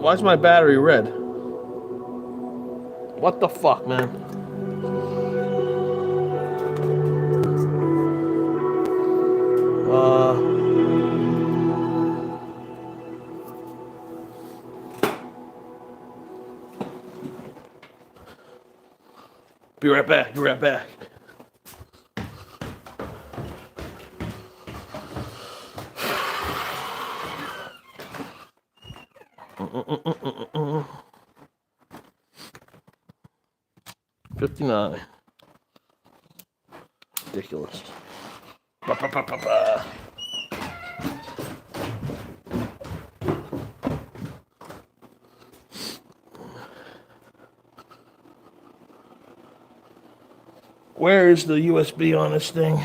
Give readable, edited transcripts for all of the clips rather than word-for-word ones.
Why's my battery red? What the fuck, man? Uh, be right back. Be right back. Mm-mm-mm-mm-mm. 59. Ridiculous. Ba-ba-ba-ba-ba. Where is the USB on this thing?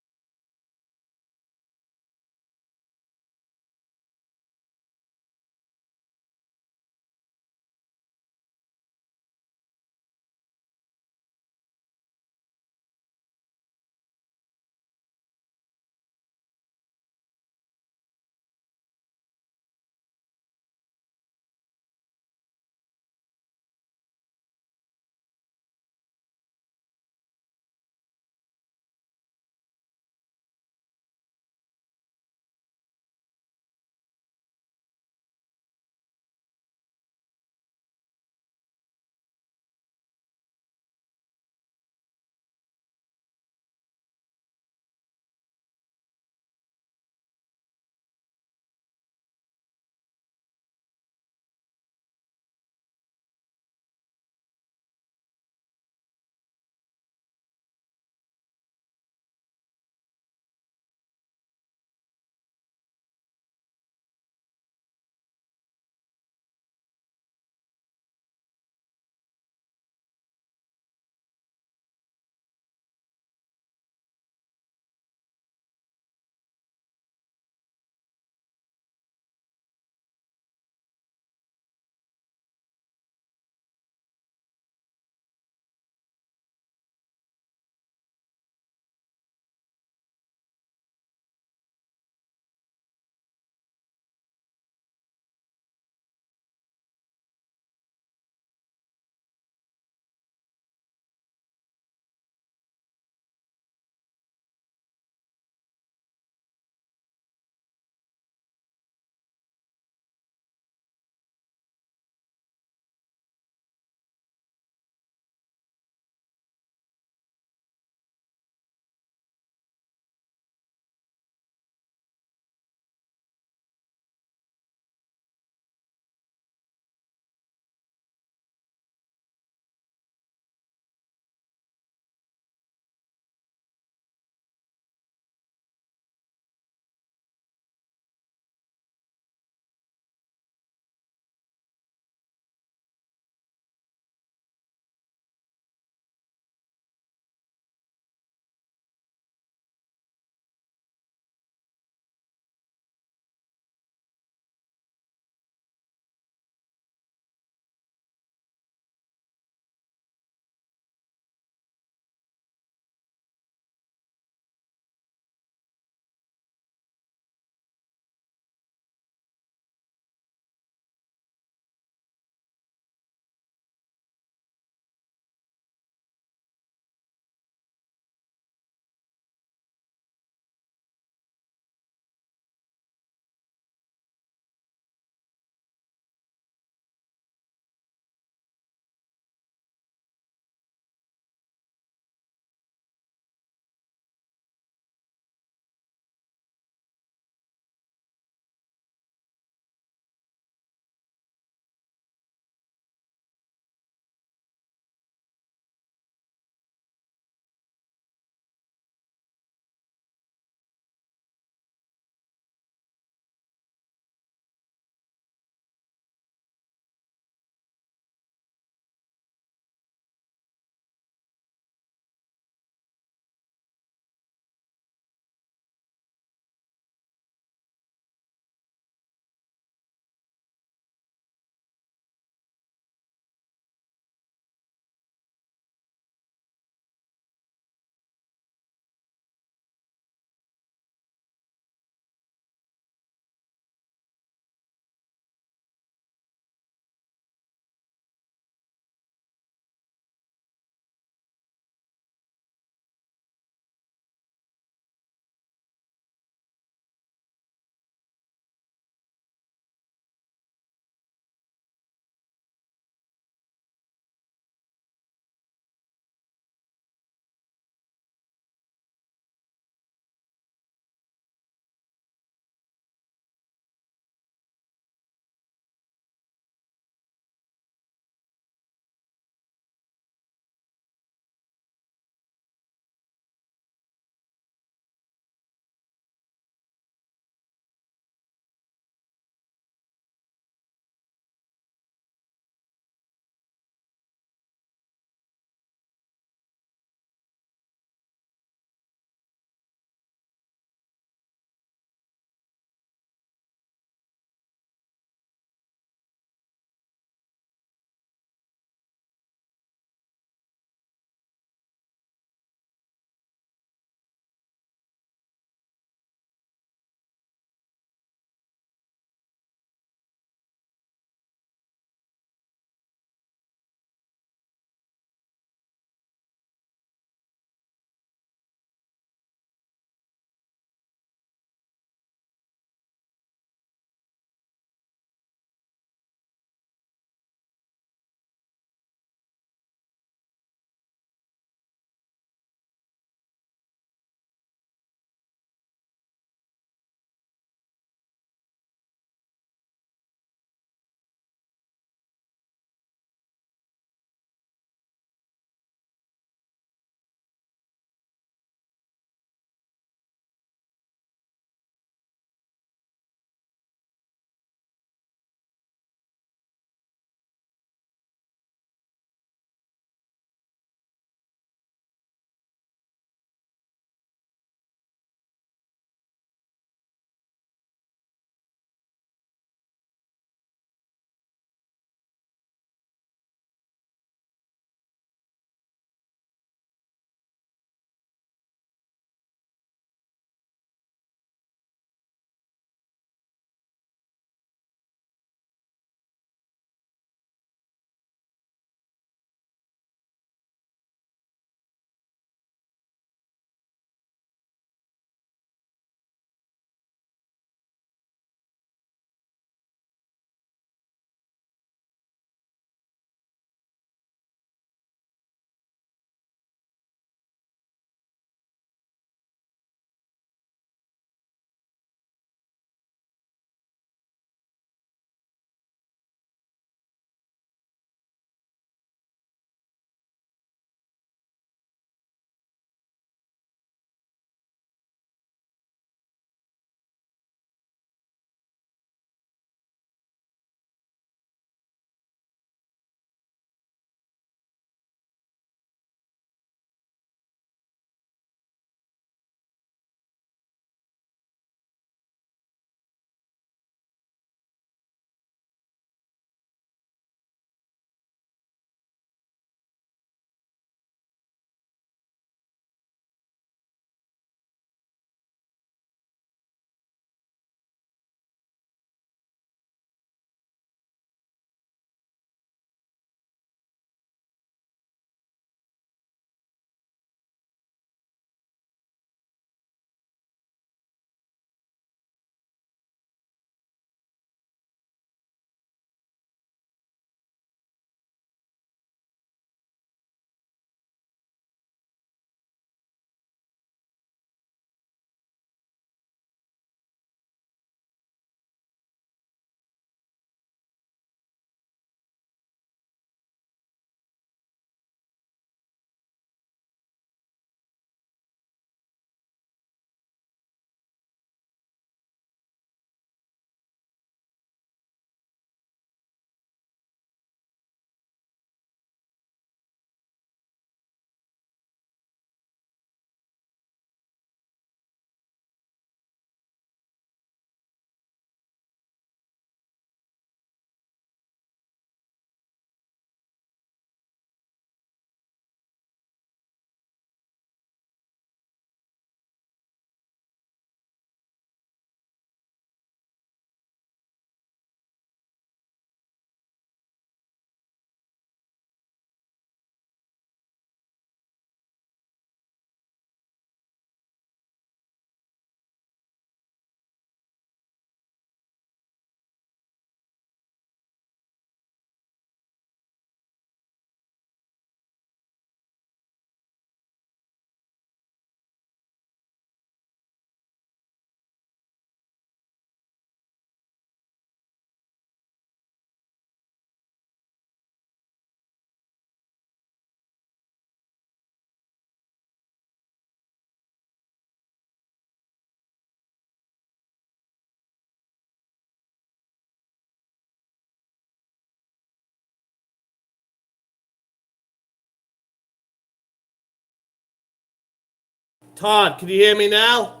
Todd, can you hear me now?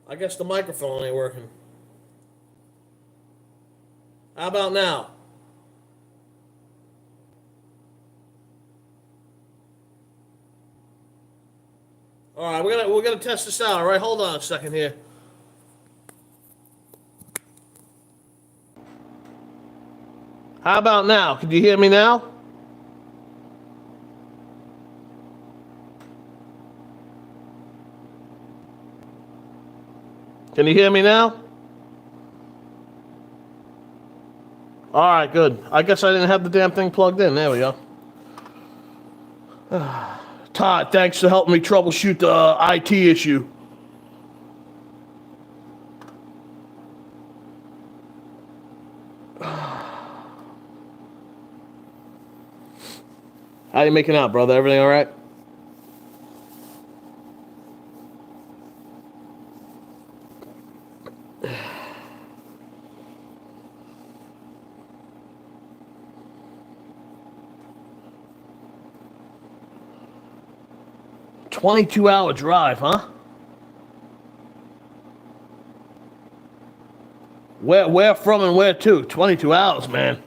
I guess the microphone ain't working. How about now? All right, we're gonna test this out. All right, hold on a second here. How about now? Can you hear me now? Can you hear me now? All right, good. I guess I didn't have the damn thing plugged in. There we go. Todd, thanks for helping me troubleshoot the IT issue. How you making out, brother? Everything all right? $22-hour drive, huh? Where from and where to? 22 hours, man.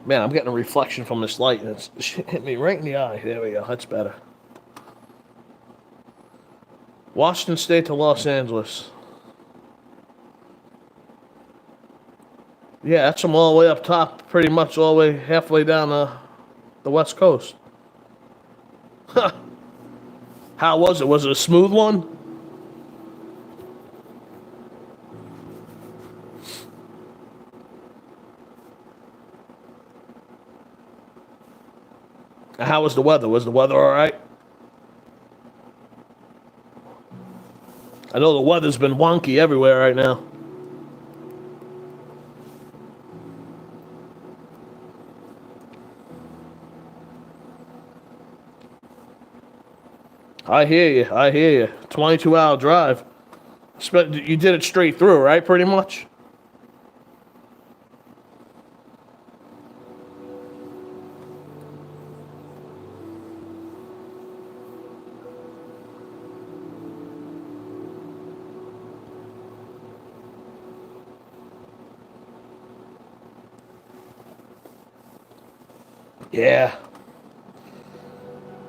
Man, I'm getting a reflection from this light and it's hit me right in the eye. There we go. That's better. Washington State to Los Angeles. Yeah, that's from all the way up top, pretty much all the way halfway down the West Coast. Huh. How was it? Was it a smooth one? How was the weather? Was the weather all right? I know the weather's been wonky everywhere right now. I hear you. I hear you. 22-hour drive. You did it straight through, right? Pretty much. Yeah.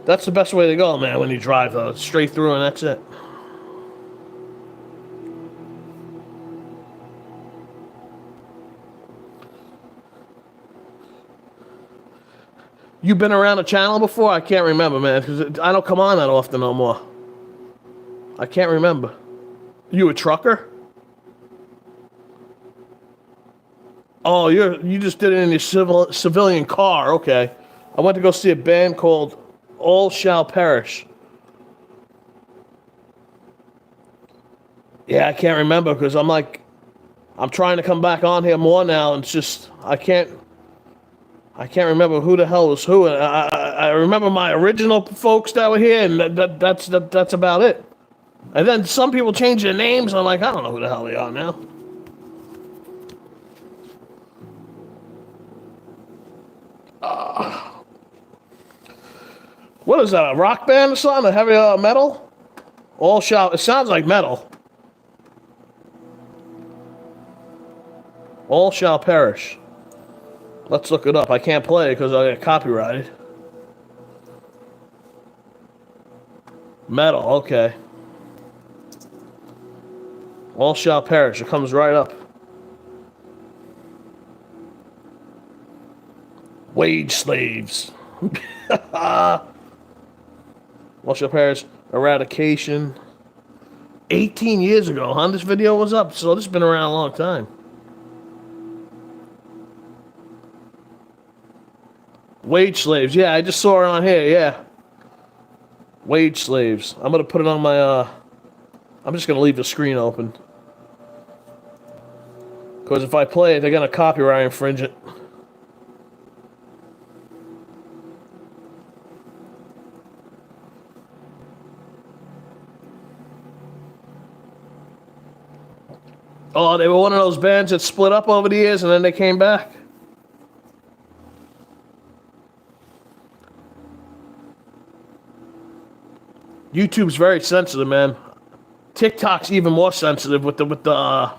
That's the best way to go, man, when you drive, though. It's straight through and that's it. You been around the channel before? I can't remember, man, because I don't come on that often no more. I can't remember. You a trucker? Oh, you just did it in your civilian car. Okay. I went to go see a band called All Shall Perish. Yeah, I can't remember because I'm trying to come back on here more now, and it's just I can't remember who the hell was who. I remember my original folks that were here, and that's about it. And then some people change their names. And I'm like, I don't know who the hell they are now. What is that? A rock band or something? A heavy metal? All shall. It sounds like metal. All shall perish. Let's look it up. I can't play it because I get copyrighted. Metal, okay. All shall perish. It comes right up. Wage slaves. All shall perish. Eradication. 18 years ago, huh? This video was up, so this has been around a long time. Wage slaves. Yeah, I just saw it on here. Yeah. Wage slaves. I'm going to put it on my, I'm just going to leave the screen open. Because if I play it, they're going to copyright infringe it. Oh, they were one of those bands that split up over the years and then they came back. YouTube's very sensitive, man. TikTok's even more sensitive with the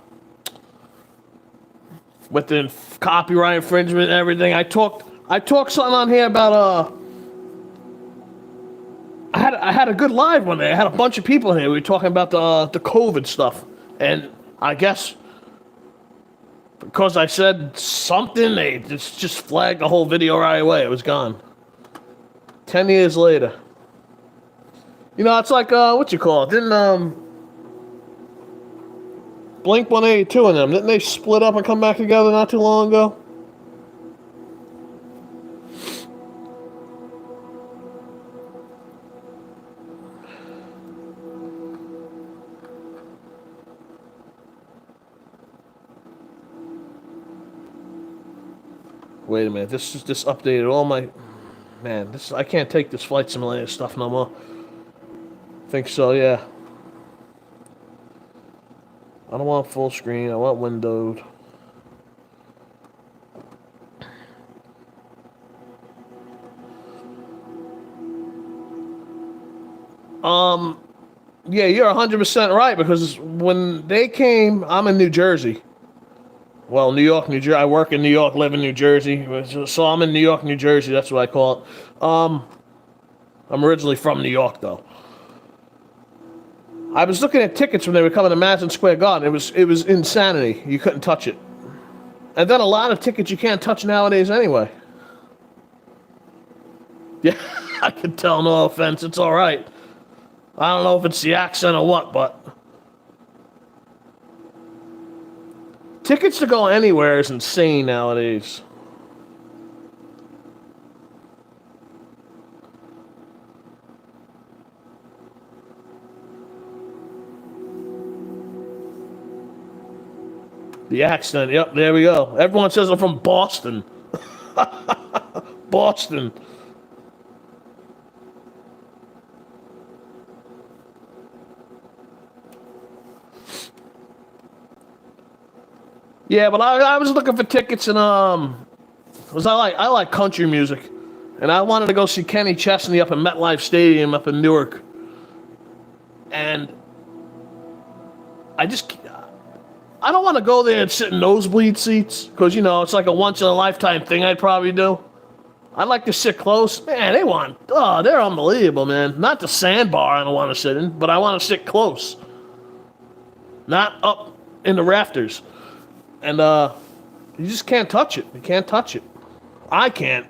copyright infringement and everything. I talked something on here about I had a good live one day. I had a bunch of people in here. We were talking about the COVID stuff, and I guess because I said something, they just flagged the whole video right away. It was gone. 10 years later. You know, it's like what you call it? Didn't Blink 182 and them, didn't they split up and come back together not too long ago? Wait a minute, this updated all my... Man, I can't take this Flight Simulator stuff no more. Think so, yeah. I don't want full screen, I want windowed. Yeah, you're 100% right, because when they came, I'm in New Jersey. Well, New York, New Jersey. I work in New York, live in New Jersey. So I'm in New York, New Jersey, that's what I call it. I'm originally from New York, though. I was looking at tickets when they were coming to Madison Square Garden. It was insanity. You couldn't touch it. And then a lot of tickets you can't touch nowadays anyway. Yeah, I can tell, no offense. It's all right. I don't know if it's the accent or what, but... Tickets to go anywhere is insane nowadays. The accent, yep, there we go. Everyone says I'm from Boston. Boston. Yeah, but I was looking for tickets and cause I like country music, and I wanted to go see Kenny Chesney up in MetLife Stadium up in Newark, and I don't want to go there and sit in nosebleed seats, because you know it's like a once in a lifetime thing I'd probably do. I'd like to sit close. Man, they're unbelievable, man. Not the sandbar I don't want to sit in, but I want to sit close, not up in the rafters. And you just can't touch it. You can't touch it. I can't.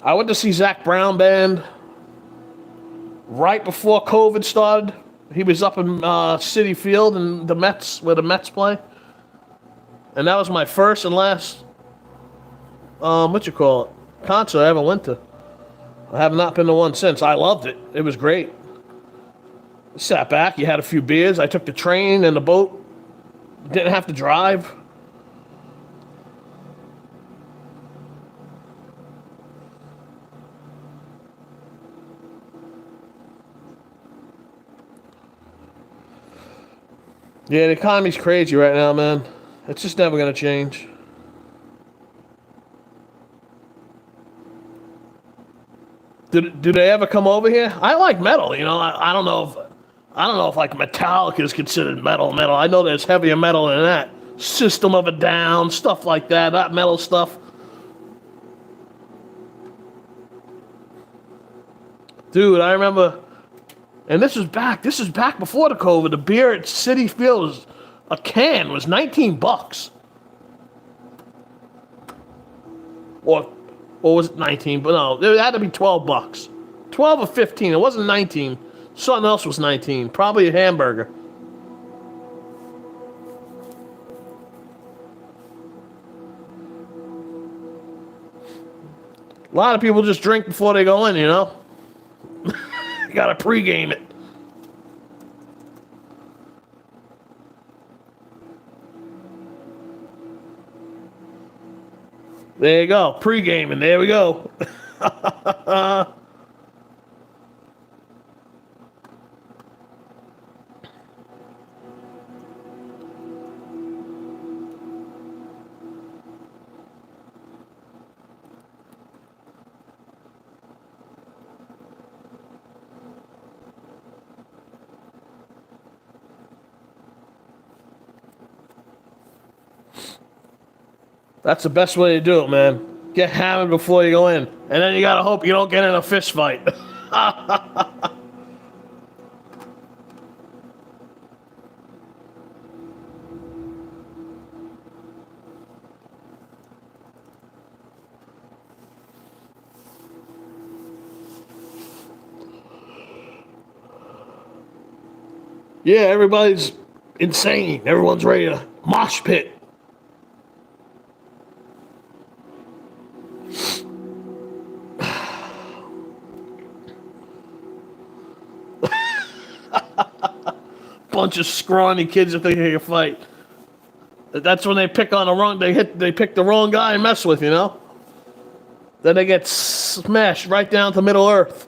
I went to see Zach Brown Band right before COVID started. He was up in Citi Field in the Mets, where the Mets play. And that was my first and last, concert I ever went to. I have not been to one since. I loved it. It was great. Sat back, you had a few beers. I took the train and the boat. Didn't have to drive. Yeah, the economy's crazy right now, man. It's just never gonna change. Do they ever come over here? I like metal, you know. I don't know if like Metallica is considered metal. I know there's heavier metal than that. System of a Down, stuff like that. That metal stuff. Dude, I remember, and this is back before the COVID. The beer at Citi Field a can was $19. Or was it 19? But no, it had to be $12. 12 or 15. It wasn't 19. Something else was 19. Probably a hamburger. A lot of people just drink before they go in, you know? You gotta pregame it. There you go. Pre-gaming. There we go. That's the best way to do it, man. Get hammered before you go in. And then you gotta hope you don't get in a fist fight. Yeah, everybody's insane. Everyone's ready to mosh pit. Bunch of scrawny kids that think they can fight. That's when they pick on the wrong. They pick the wrong guy and mess with, you know. Then they get smashed right down to Middle Earth.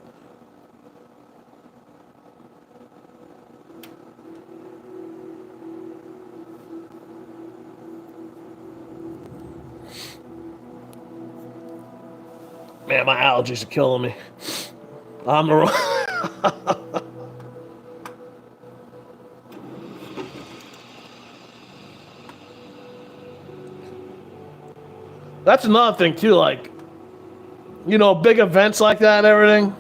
Man, my allergies are killing me. I'm the wrong. That's another thing too, like, you know, big events like that and everything.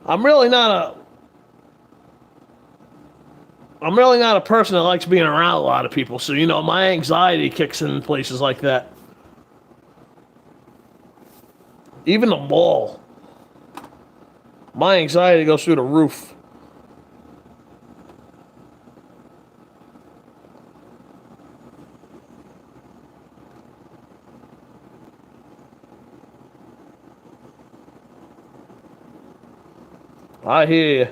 I'm really not a person that likes being around a lot of people, so you know, my anxiety kicks in places like that. Even the mall. My anxiety goes through the roof. I hear you.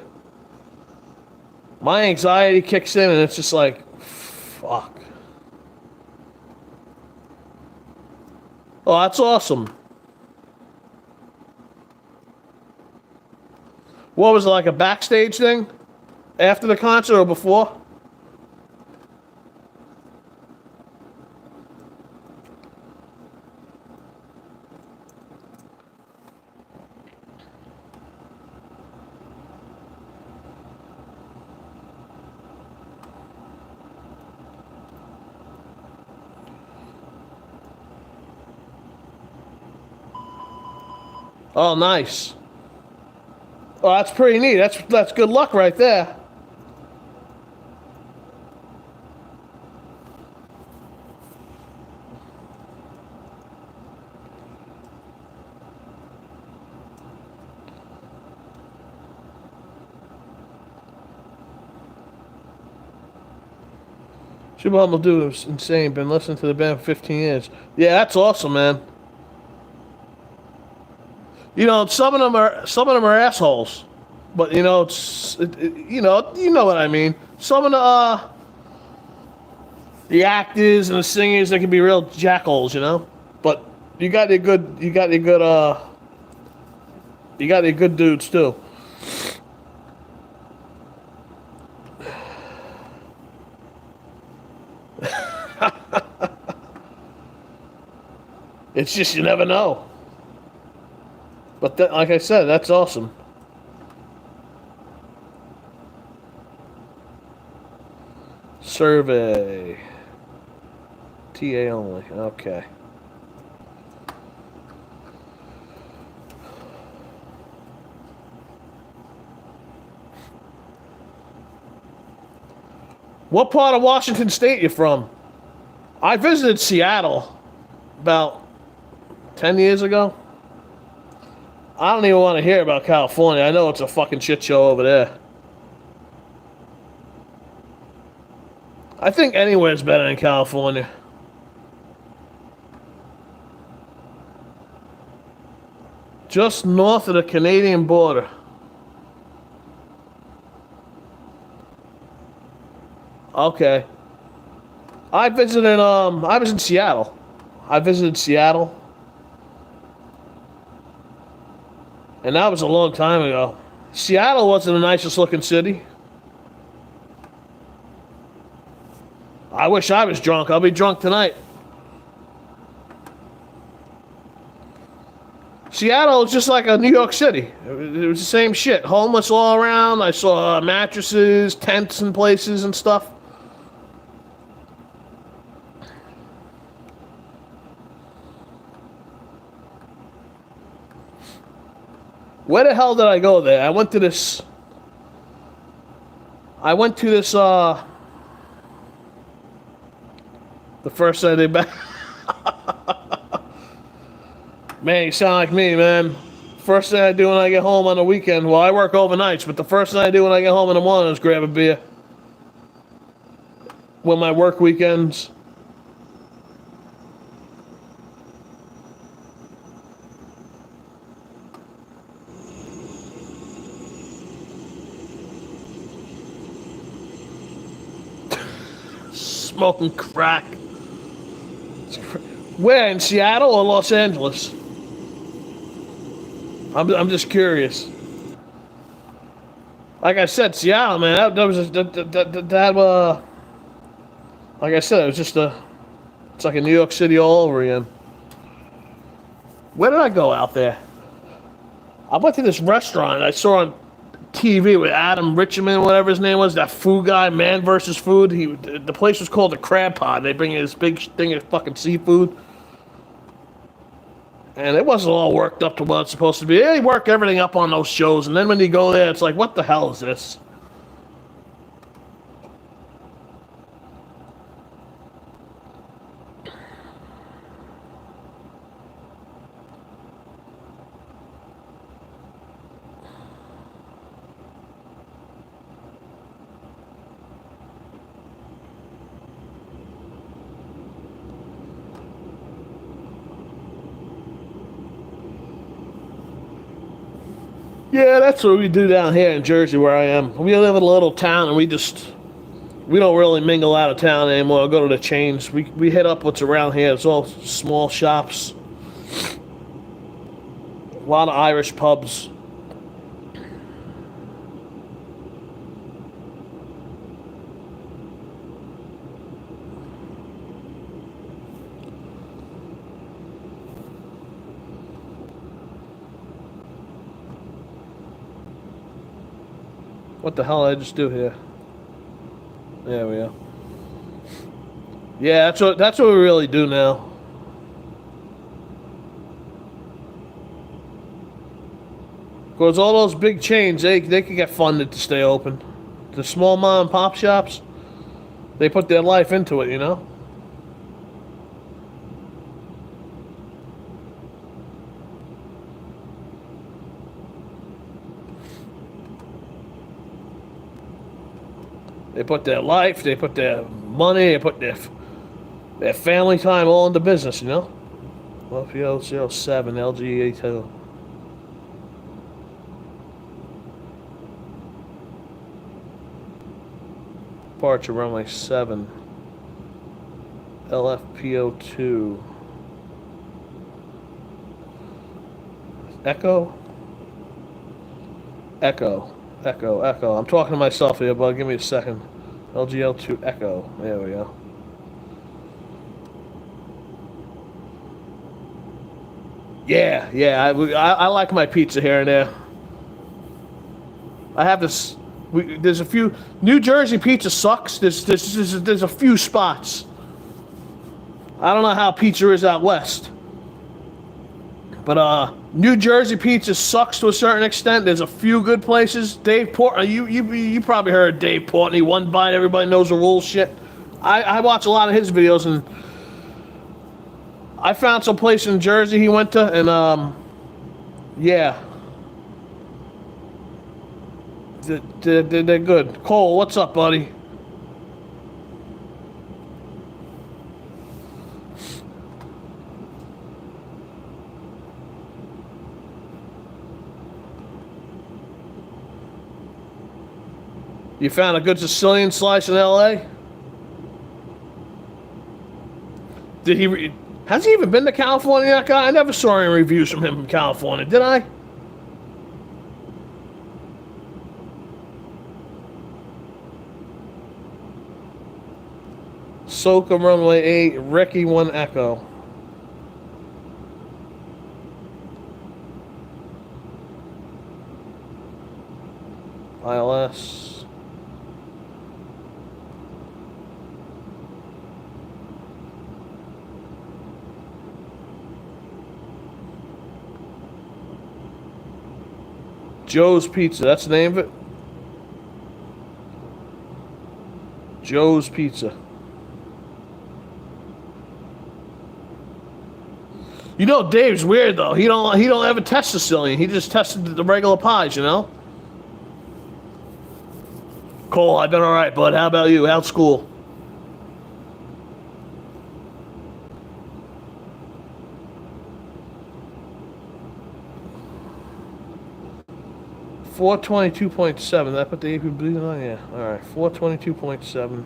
My anxiety kicks in and it's just like, fuck. Oh, that's awesome. What was it, like a backstage thing? After the concert or before? Oh, nice. Oh, that's pretty neat. That's good luck right there. Super Humble Dude is insane. Been listening to the band for 15 years. Yeah, that's awesome, man. You know, some of them are assholes, but you know, you know what I mean. Some of the actors and the singers, they can be real jackholes, you know. But you got your good dudes too. It's just you never know. But like I said, that's awesome. Survey. TA only. Okay. What part of Washington State you from? I visited Seattle about 10 years ago. I don't even want to hear about California. I know it's a fucking shit show over there. I think anywhere's better than California. Just north of the Canadian border. Okay. I was in Seattle. I visited Seattle. And that was a long time ago. Seattle wasn't the nicest looking city. I wish I was drunk. I'll be drunk tonight. Seattle is just like a New York City. It was the same shit. Homeless all around. I saw mattresses, tents in places and stuff. Where the hell did I go there? I went to this. The first Saturday back. Man, you sound like me, man. First thing I do when I get home on the weekend, well, I work overnights, but the first thing I do when I get home in the morning is grab a beer. When my work weekends. Smoking crack. Where, in Seattle or Los Angeles? I'm just curious. Like I said, Seattle, man. Like I said, it was just it's like a New York City all over again. Where did I go out there? I went to this restaurant I saw on TV with Adam Richman, whatever his name was, that food guy, Man versus Food. The place was called the Crab Pod. They bring in this big thing of fucking seafood. And it wasn't all worked up to what it's supposed to be. They work everything up on those shows, and then when you go there, it's like, what the hell is this? Yeah, that's what we do down here in Jersey, where I am. We live in a little town, and we don't really mingle out of town anymore. Go to the chains. We hit up what's around here. It's all small shops, a lot of Irish pubs. What the hell did I just do here? There we go. Yeah, that's what we really do now. Because all those big chains, they can get funded to stay open. The small mom and pop shops, they put their life into it, you know? They put their life, they put their money, they put their family time all into business, you know? Well, PO07 LG82. Departure runway 7. LFPO2. Echo? Echo. I'm talking to myself here, but give me a second. LGL2 Echo. There we go. Yeah. I like my pizza here and there. I have this. There's a few. New Jersey pizza sucks. There's a few spots. I don't know how pizza is out west, but New Jersey pizza sucks to a certain extent. There's a few good places. Dave Portnoy, you probably heard of Dave Portnoy. One bite, everybody knows the rules. Shit. I watch a lot of his videos, and I found some place in Jersey he went to, and yeah. They're good. Cole, what's up, buddy? You found a good Sicilian slice in L.A.? Has he even been to California, that guy? I never saw any reviews from him from California, did I? Soka runway 8, Ricky 1 Echo. ILS. Joe's Pizza. That's the name of it? Joe's Pizza. You know, Dave's weird though. He don't ever test Sicilian. He just tested the regular pies, you know? Cole, I've been alright, bud. How about you? How's school? $422.7. That put the AP bleeding on? Yeah. Alright. $422.7.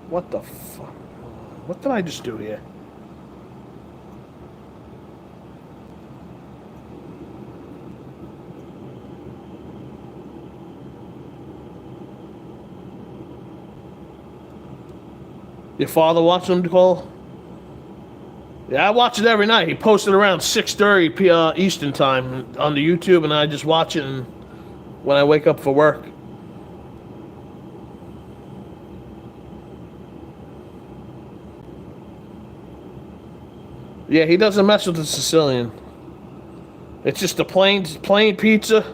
What the fuck? What did I just do here? Your father watch them, Cole? Yeah, I watch it every night. He posted around 6:30 Eastern time on the YouTube, and I just watch it when I wake up for work. Yeah, he doesn't mess with the Sicilian. It's just a plain pizza,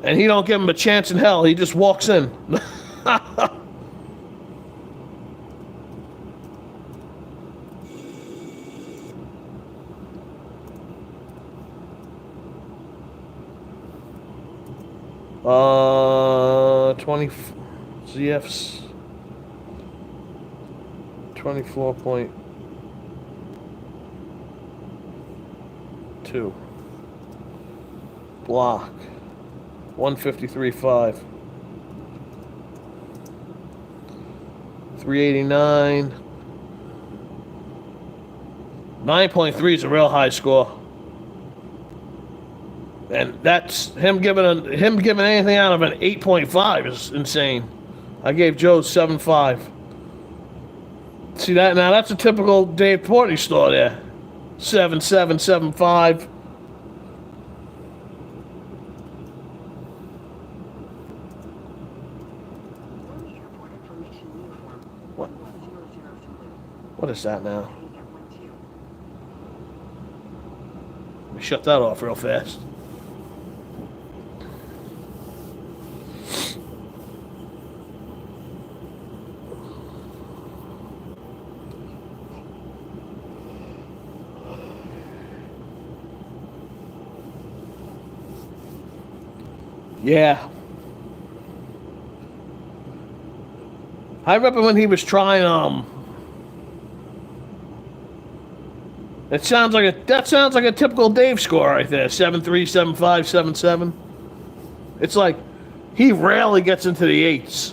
and he don't give him a chance in hell. He just walks in. 20 ZFs 24.2 block 153.5 389 9.3 is a real high score. And that's him giving anything out of an 8.5 is insane. I gave Joe 7.5. See that? Now that's a typical Dave Portnoy store there. 7.7, 7.5. What is that now? Let me shut that off real fast. Yeah. I remember when he was trying, that sounds like a typical Dave score right there. 7.3, 7.5, 7.7. It's like he rarely gets into the eights.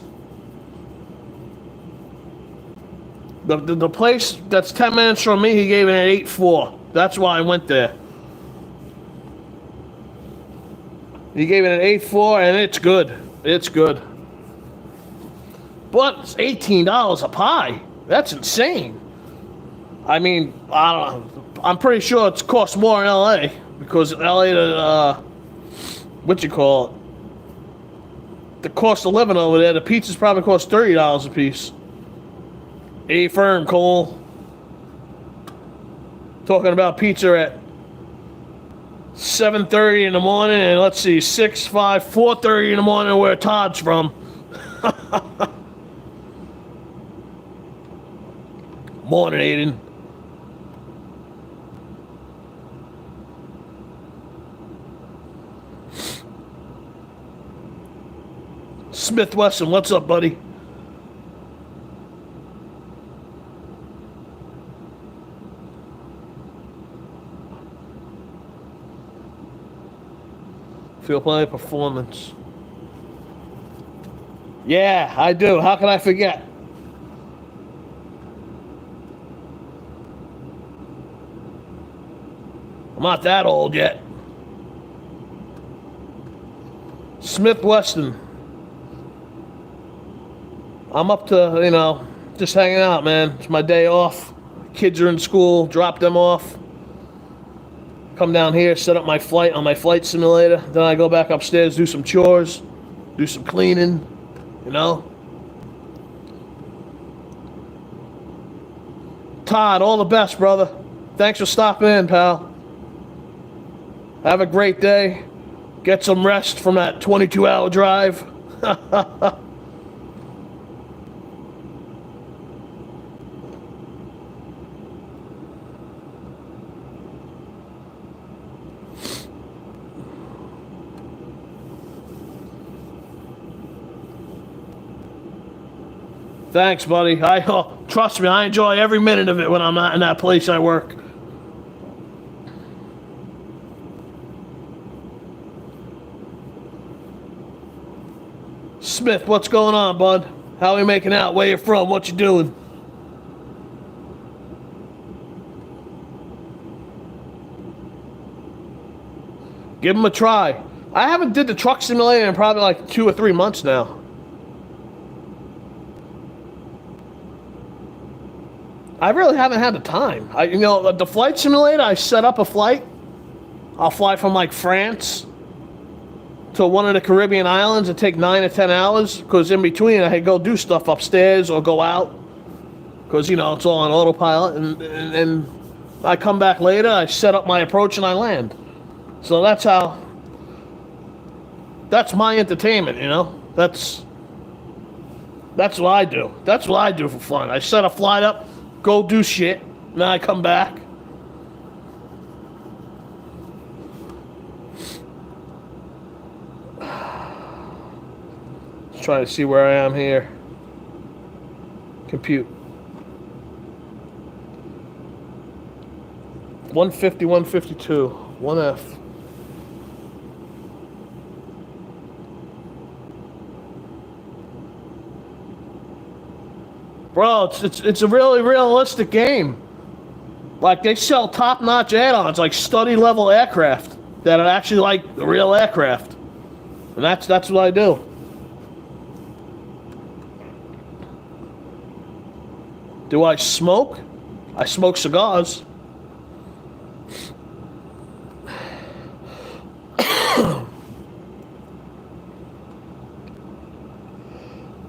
The place that's 10 minutes from me, he gave it an 8.4. That's why I went there. He gave it an 8.4, and it's good. It's good. But it's $18 a pie. That's insane. I mean, I don't know. I'm pretty sure it's cost more in LA because LA, what you call it? The cost of living over there, the pizzas probably cost $30 a piece. A firm, Cole. Talking about pizza at 7:30 in the morning, and let's see, 6, 5, 4:30 in the morning where Todd's from. Morning, Aiden. Smith Wesson, what's up, buddy? Feel play performance. Yeah, I do. How can I forget? I'm not that old yet. Smith Weston. I'm up to, just hanging out, man. It's my day off. Kids are in school. Drop them off. Come down here, set up my flight on my flight simulator. Then I go back upstairs, do some chores, do some cleaning, Todd, all the best, brother. Thanks for stopping in, pal. Have a great day. Get some rest from that 22-hour drive. Thanks, buddy. Trust me, I enjoy every minute of it when I'm not in that place I work. Smith, what's going on, bud? How are we making out? Where you from? What you doing? Give him a try. I haven't did the truck simulator in probably like 2 or 3 months now. I really haven't had the time. The flight simulator, I set up a flight. I'll fly from like France to one of the Caribbean islands and take 9 or 10 hours, because in between I had to go do stuff upstairs or go out, because it's all on autopilot, and I come back later, I set up my approach, and I land. So that's my entertainment. That's what I do. That's what I do for fun. I set a flight up, go do shit, and then I come back. Trying to see where I am here. Compute. 150, 152, 1F. Bro, it's a really realistic game. Like, they sell top-notch add-ons, like study-level aircraft that are actually like the real aircraft, and that's what I do. Do I smoke? I smoke cigars.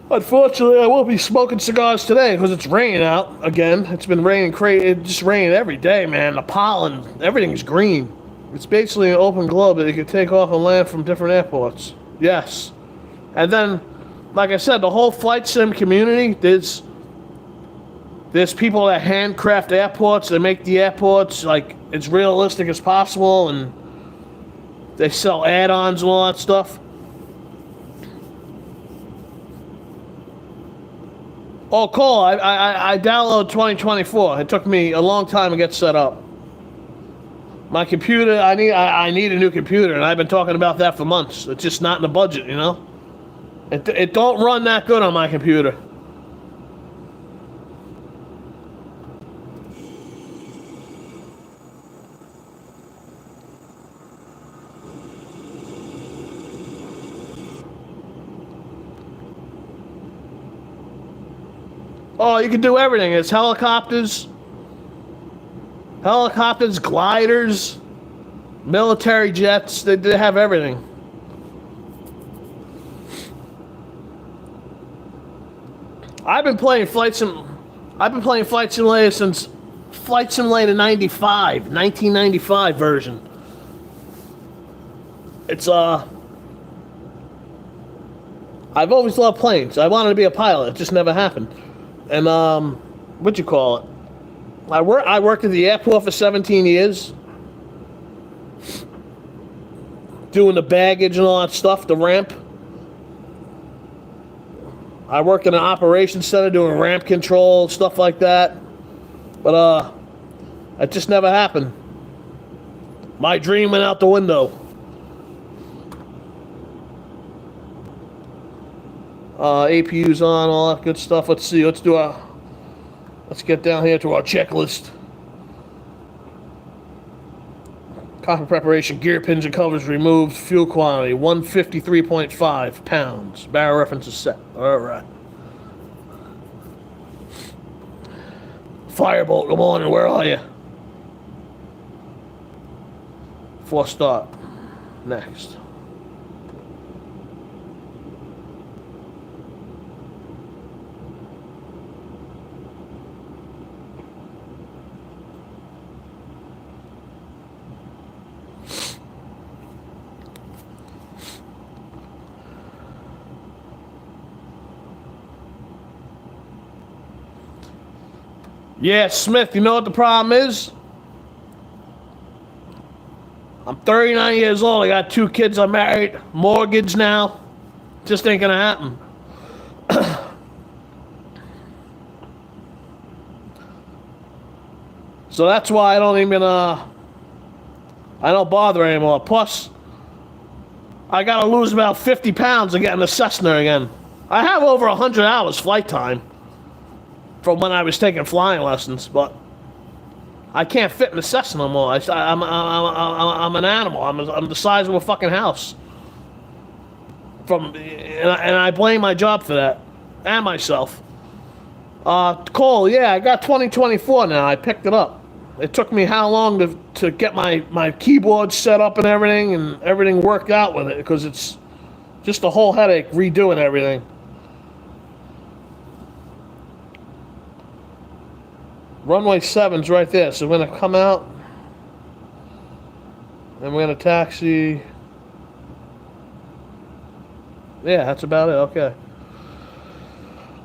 Unfortunately, I won't be smoking cigars today because it's raining out again. It's been raining crazy. It's just raining every day, man. The pollen, everything's green. It's basically an open globe that you can take off and land from different airports. Yes. And then, like I said, the whole flight sim community, there's people that handcraft airports. They make the airports like as realistic as possible, and they sell add-ons and all that stuff. Oh, cool. I downloaded 2024. It took me a long time to get set up. My computer, I need a new computer, and I've been talking about that for months. It's just not in the budget, It don't run that good on my computer. Oh, you can do everything. It's helicopters, gliders, military jets. They have everything. I've been playing Flight Simulator since Flight Simulator 1995 version. It's I've always loved planes. I wanted to be a pilot. It just never happened. And what'd you call it? I worked at the airport for 17 years, doing the baggage and all that stuff, the ramp. I worked in an operations center doing ramp control, stuff like that. But it just never happened. My dream went out the window. APU's on, all that good stuff. Let's see. Let's get down here to our checklist. Cockpit preparation, gear pins and covers removed. Fuel quantity, 153.5 pounds. Barrel reference is set. All right. Firebolt, good morning. Where are you? 4 start. Next. Yeah, Smith, you know what the problem is? I'm 39 years old. I got 2 kids. I'm married. Mortgage now. Just ain't gonna happen. So that's why I don't even, I don't bother anymore. Plus, I gotta lose about 50 pounds to get in the Cessna again. I have over 100 hours flight time from when I was taking flying lessons, but I can't fit in the Cessna no more. I'm an animal. I'm the size of a fucking house. And I blame my job for that, and myself. Cole, yeah, I got 2024 now. I picked it up. It took me how long to get my keyboard set up and everything worked out with it, because it's just a whole headache redoing everything. Runway 7's right there, so we're gonna come out and we're gonna taxi. Yeah, that's about it. Okay.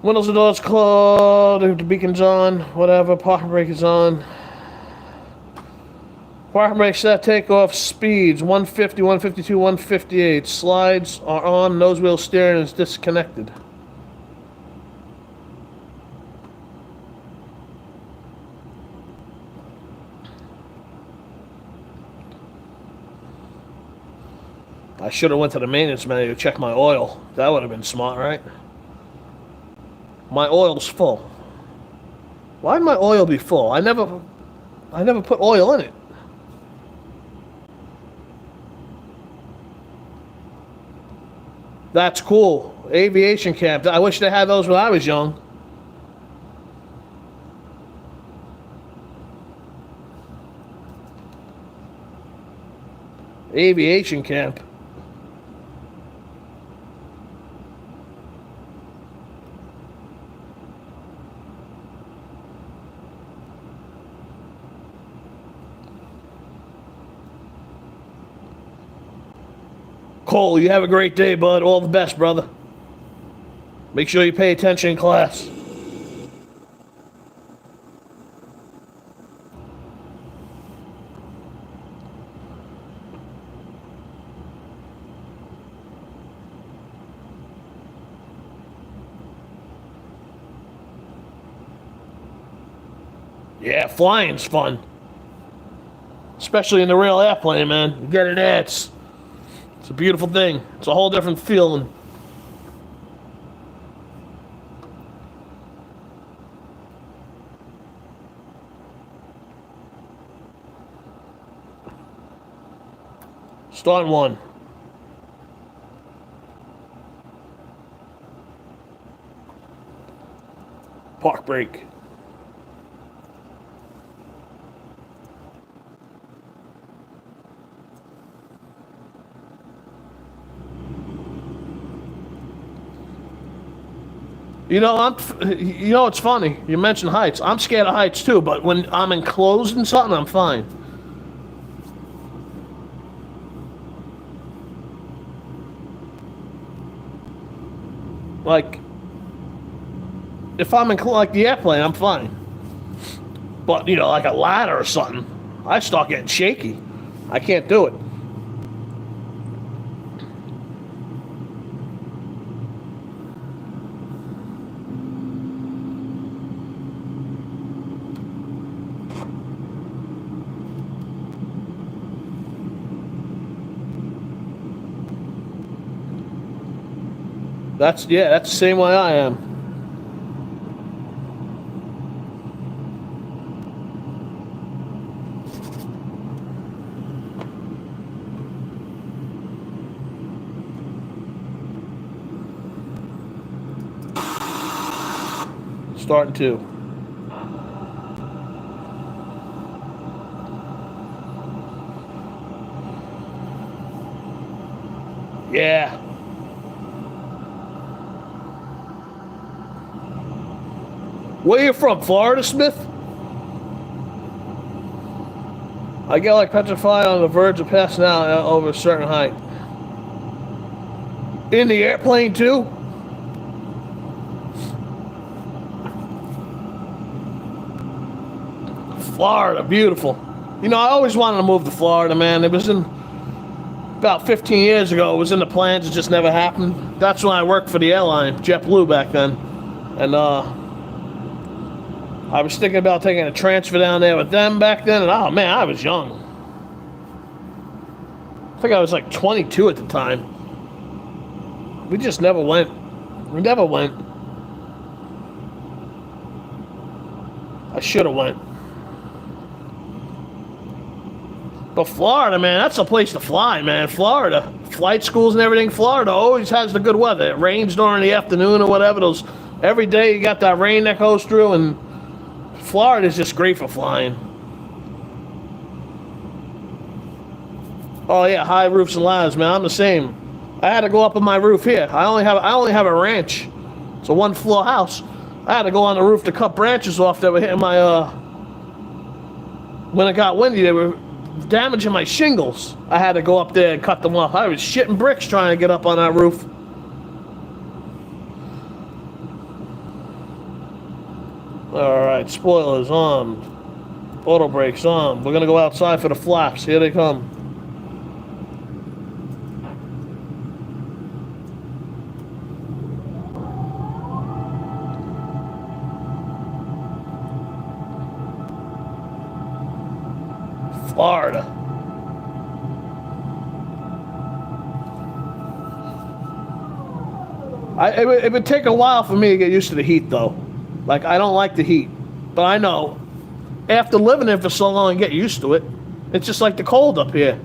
Windows and doors closed. The beacon's on. Whatever. Parking brake is on. Parking brake set. Takeoff speeds 150, 152, 158. Slides are on. Nose wheel steering is disconnected. I should have went to the maintenance menu to check my oil. That would have been smart, right? My oil's full. Why'd my oil be full? I never put oil in it. That's cool. Aviation camp. I wish they had those when I was young. Aviation camp. Cole, you have a great day, bud. All the best, brother. Make sure you pay attention in class. Yeah, flying's fun. Especially in the real airplane, man. You get it there, it's a beautiful thing. It's a whole different feeling. Start 1. Park brake. You know, it's funny. You mentioned heights. I'm scared of heights too, but when I'm enclosed in something, I'm fine. Like, if I'm in like the airplane, I'm fine. But like a ladder or something, I start getting shaky. I can't do it. That's the same way I am. Starting 2. Yeah. Where you from, Florida, Smith? I get like petrified on the verge of passing out over a certain height. In the airplane too? Florida, beautiful. You know, I always wanted to move to Florida, man. It was in about 15 years ago. It was in the plans. It just never happened. That's when I worked for the airline, JetBlue, back then. And I was thinking about taking a transfer down there with them back then. And oh man, I was young. I think I was like 22 at the time. We just never went. We never went. I should have went. But Florida, man, that's a place to fly, man. Florida. Flight schools and everything. Florida always has the good weather. It rains during the afternoon or whatever. Every day you got that rain that goes through, and Florida is just great for flying. Oh yeah, high roofs and ladders, man. I'm the same. I had to go up on my roof here. I only have a ranch. It's a one-floor house. I had to go on the roof to cut branches off that were hitting my when it got windy, they were damaging my shingles. I had to go up there and cut them off. I was shitting bricks trying to get up on that roof. Alright, spoilers on. Auto brakes on. We're gonna go outside for the flaps. Here they come. Florida. It would take a while for me to get used to the heat, though. Like, I don't like the heat. But I know, after living there for so long and get used to it, it's just like the cold up here.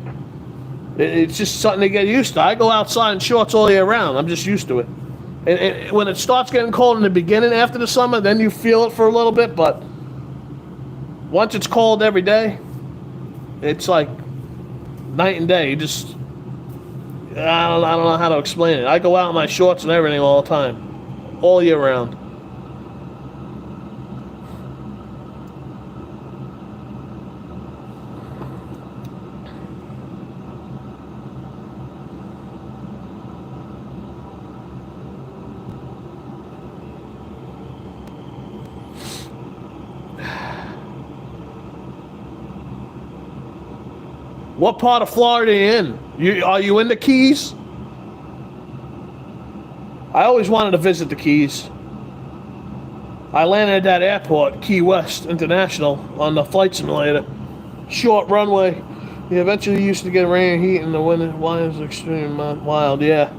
It's just something to get used to. I go outside in shorts all year round. I'm just used to it. And when it starts getting cold in the beginning after the summer, then you feel it for a little bit. But once it's cold every day, it's like night and day. You just, I don't know how to explain it. I go out in my shorts and everything all the time, all year round. What part of Florida are you in? Are you in the Keys? I always wanted to visit the Keys. I landed at that airport, Key West International, on the flight simulator. Short runway. Yeah, eventually used to get rain and heat in the winter. Why is extreme wild? Yeah.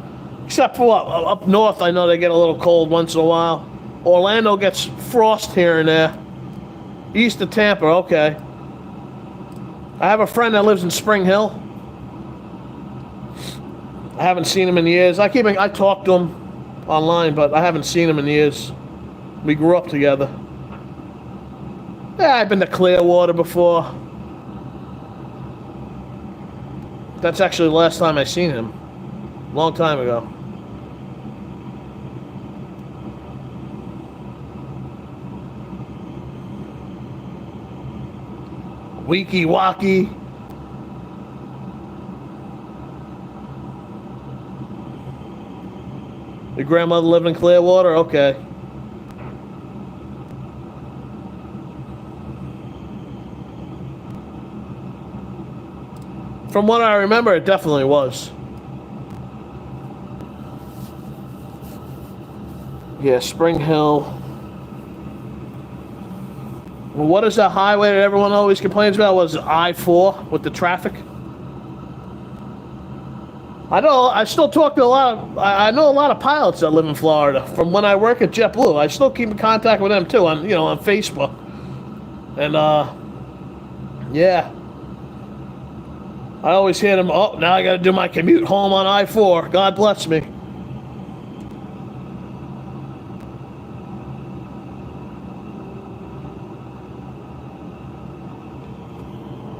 Except for what? Up north, I know they get a little cold once in a while. Orlando gets frost here and there. East of Tampa, okay. I have a friend that lives in Spring Hill. I haven't seen him in years. I talk to him online, but I haven't seen him in years. We grew up together. Yeah, I've been to Clearwater before. That's actually the last time I seen him. Long time ago. Weeki Waki. Your grandmother lived in Clearwater? Okay. From what I remember, it definitely was. Yeah, Spring Hill. Well, what is that highway that everyone always complains about? Was I-4 with the traffic? I still talk to I know a lot of pilots that live in Florida from when I work at JetBlue. I still keep in contact with them too on Facebook. And yeah. I always hear them, oh, now I got to do my commute home on I-4. God bless me.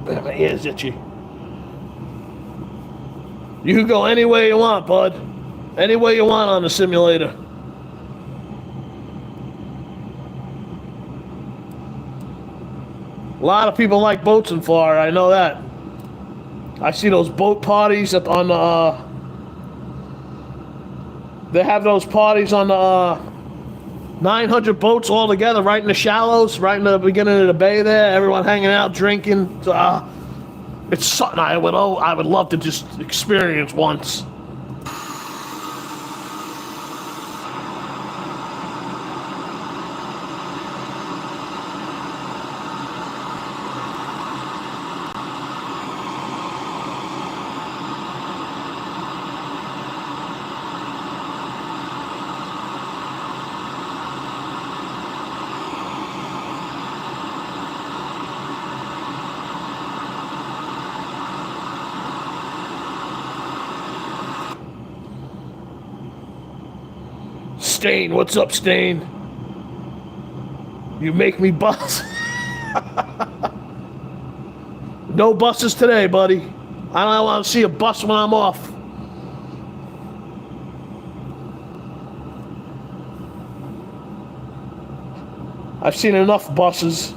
My ear's itchy. You can go any way you want, bud. Any way you want on the simulator. A lot of people like boats in Florida, I know that. I see those boat parties on the... they have those parties on the 900 boats all together, right in the shallows, right in the beginning of the bay there. Everyone hanging out, drinking. It's something I would love to just experience once. Stain, what's up, Stain? You make me bus. No buses today, buddy. I don't want to see a bus when I'm off. I've seen enough buses.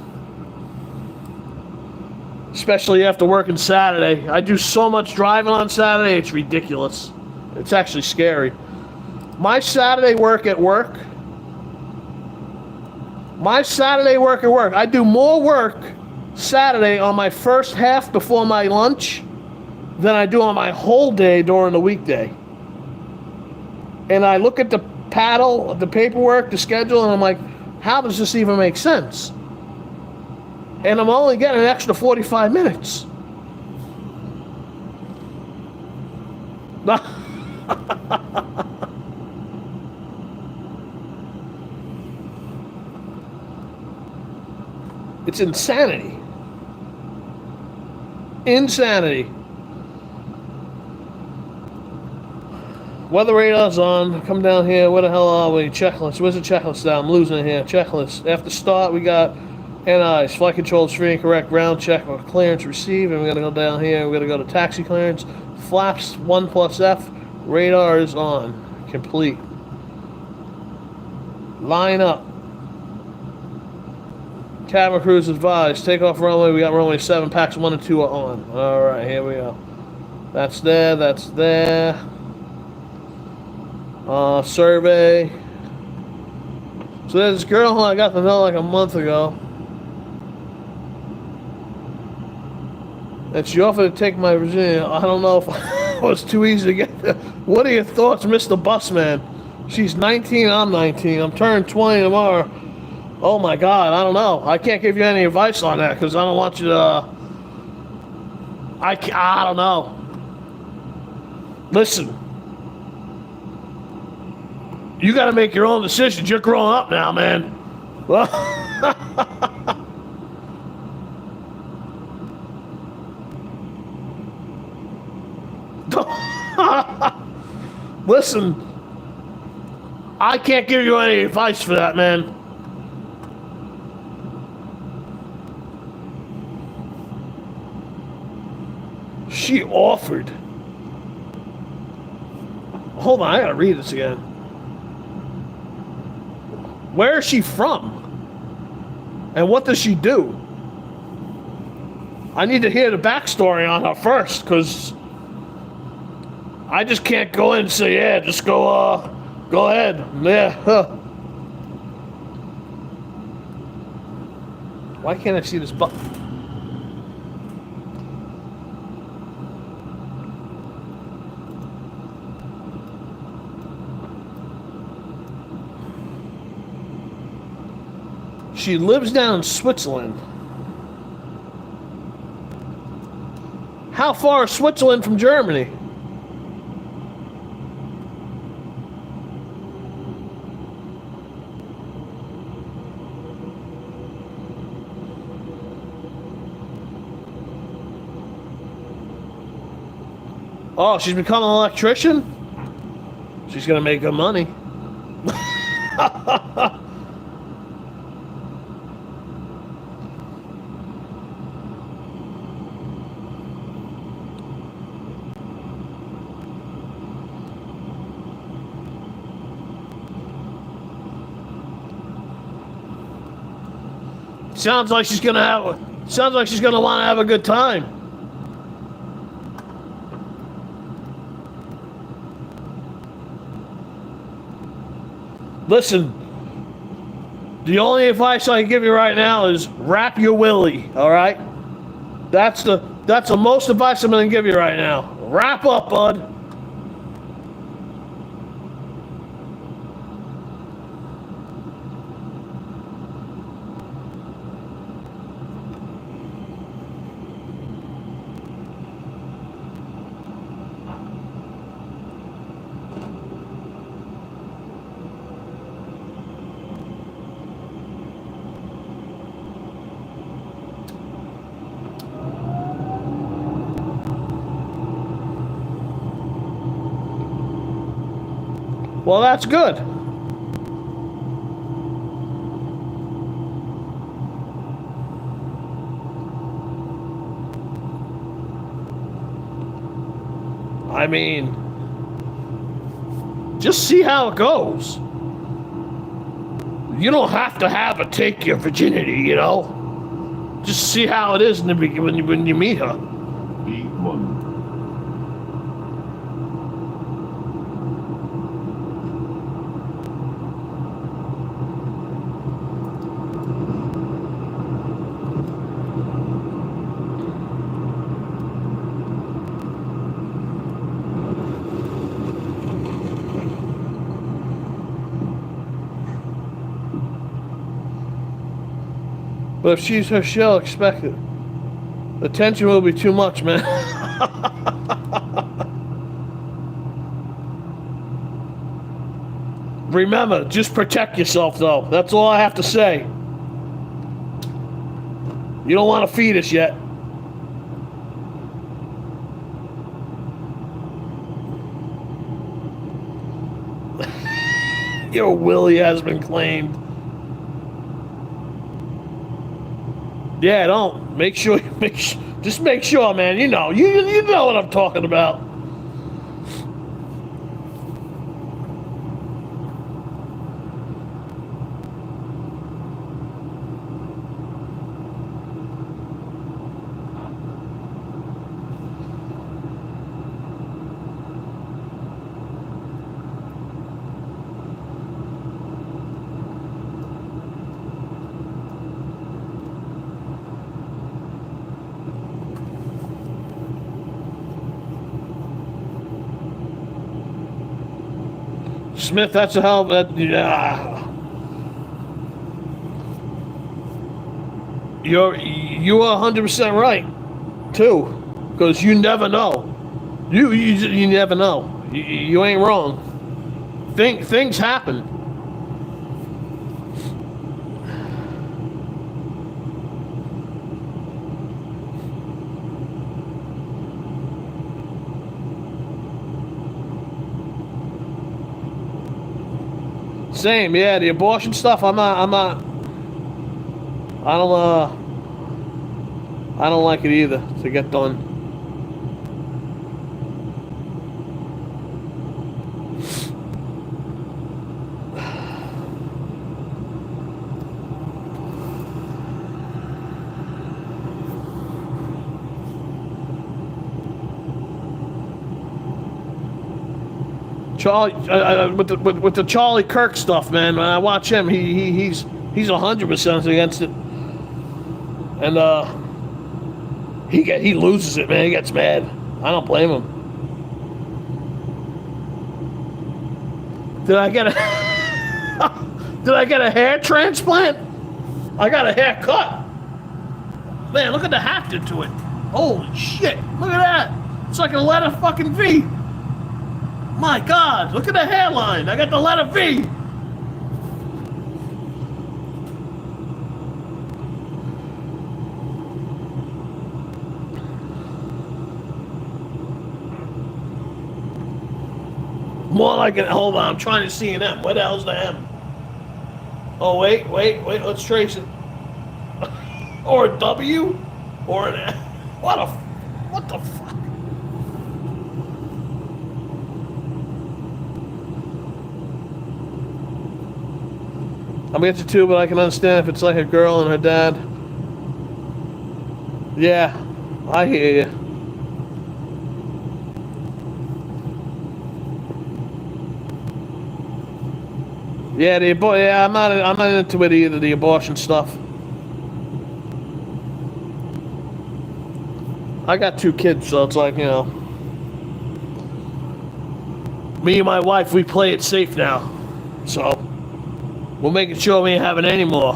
Especially after working Saturday. I do so much driving on Saturday, it's ridiculous. It's actually scary. My Saturday work at work, I do more work Saturday on my first half before my lunch than I do on my whole day during the weekday. And I look at the paperwork, the schedule, and I'm like, how does this even make sense? And I'm only getting an extra 45 minutes. It's insanity. Insanity. Weather radar's on. Come down here. Where the hell are we? Checklist. Where's the checklist now? I'm losing it here. Checklist. After start, we got NIs. Flight control is free and correct. Ground check or clearance received. And we're going to go down here. We're going to go to taxi clearance. Flaps 1+F. Radar is on. Complete. Line up. Cabin crews advised. Take off runway. We got runway 7. Packs 1 and 2 are on. Alright, here we go. That's there. That's there. Survey. So there's this girl who I got to know like a month ago. And she offered to take my Virginia. I don't know if it was too easy to get there. What are your thoughts, Mr. Busman? She's 19. I'm 19. I'm turning 20 tomorrow. Oh my God, I don't know. I can't give you any advice on that because I don't want you to. I don't know. Listen, you got to make your own decisions. You're growing up now, man. Well, listen, I can't give you any advice for that, man. She offered. Hold on, I gotta read this again. Where is she from? And what does she do? I need to hear the backstory on her first, because I just can't go in and say, yeah, just go ahead. Yeah. Why can't I see this button? She lives down in Switzerland. How far is Switzerland from Germany? Oh, she's become an electrician? She's gonna make good money. Sounds like she's gonna want to have a good time. Listen, The only advice I can give you right now is wrap your willy, all right? That's the most advice I'm gonna give you right now. Wrap up, bud. Well, that's good. I mean, just see how it goes. You don't have to have her take your virginity, you know? Just see how it is in the beginning when you meet her. B1. But if she's her, she'll expect it. The tension will be too much, man. Remember, just protect yourself, though. That's all I have to say. You don't want a fetus yet. Your willy has been claimed. Yeah, don't. Just make sure, man. You know what I'm talking about. Smith, that's a hell of a... You are 100% right, too. Because you never know. You never know. You ain't wrong. Things happen. Same, yeah. The abortion stuff, I don't like it either to get done. Charlie, with the Charlie Kirk stuff, man. When I watch him, he's 100% against it, and he loses it, man. He gets mad. I don't blame him. Did I get a hair transplant? I got a haircut. Man, look at the haft to it. Holy shit! Look at that. It's like a letter fucking V. My God, look at the hairline. I got the letter V. More like an, hold on, I'm trying to see an M. Where the hell's the M? Oh, wait, let's trace it. Or a W? Or an M. What the fuck? I'm into two, but I can understand if it's like a girl and her dad. Yeah, I hear you. Yeah, yeah, I'm not into it either. The abortion stuff. I got 2 kids, so it's like, me and my wife, we play it safe now. So we're making sure we ain't having any more.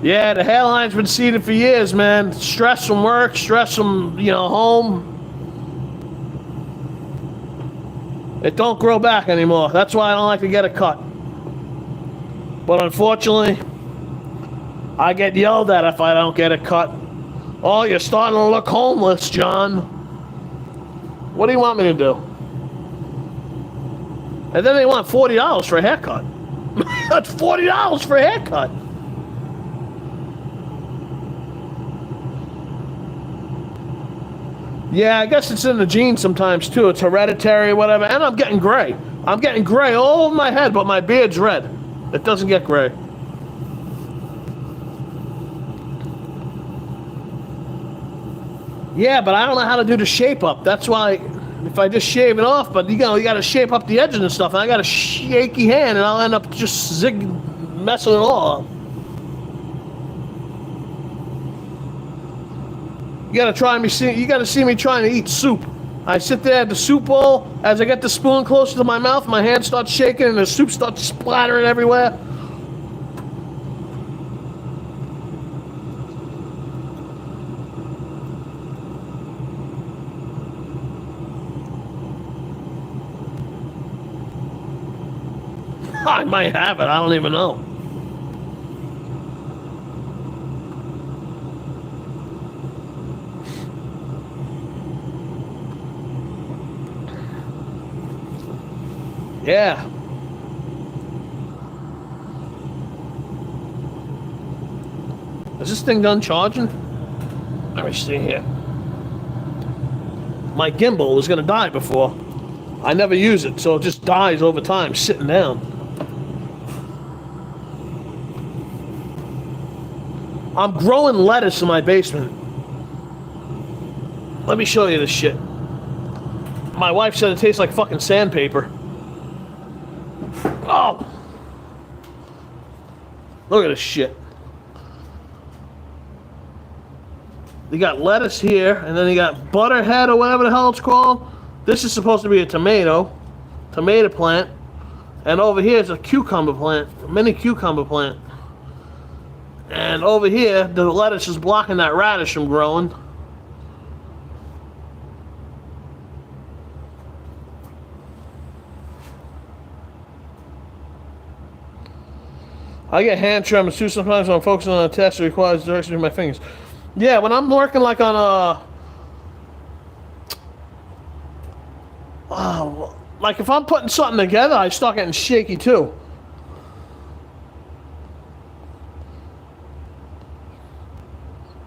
Yeah, the hairline's been seeded for years, man. Stress from work, stress from, home. It don't grow back anymore. That's why I don't like to get a cut. But unfortunately, I get yelled at if I don't get a cut. Oh, you're starting to look homeless, John. What do you want me to do? And then they want $40 for a haircut. That's $40 for a haircut. Yeah, I guess it's in the genes sometimes too. It's hereditary or whatever. And I'm getting gray. I'm getting gray all over my head, but my beard's red. It doesn't get gray. Yeah, but I don't know how to do the shape up. That's why if I just shave it off, but you got to shape up the edges and stuff. And I got a shaky hand, and I'll end up just messing it all up. You got to see me trying to eat soup. I sit there at the soup bowl. As I get the spoon closer to my mouth, my hand starts shaking, and the soup starts splattering everywhere. I might have it. I don't even know. Yeah. Is this thing done charging? Let me see here. My gimbal is going to die before. I never use it, so it just dies over time sitting down. I'm growing lettuce in my basement. Let me show you this shit. My wife said it tastes like fucking sandpaper. Oh! Look at this shit. You got lettuce here, and then you got butterhead or whatever the hell it's called. This is supposed to be a tomato plant. And over here is a cucumber plant, a mini cucumber plant. And over here, the lettuce is blocking that radish from growing. I get hand tremors too sometimes when I'm focusing on a test that requires direction with my fingers. Yeah, when I'm working like on like if I'm putting something together, I start getting shaky too.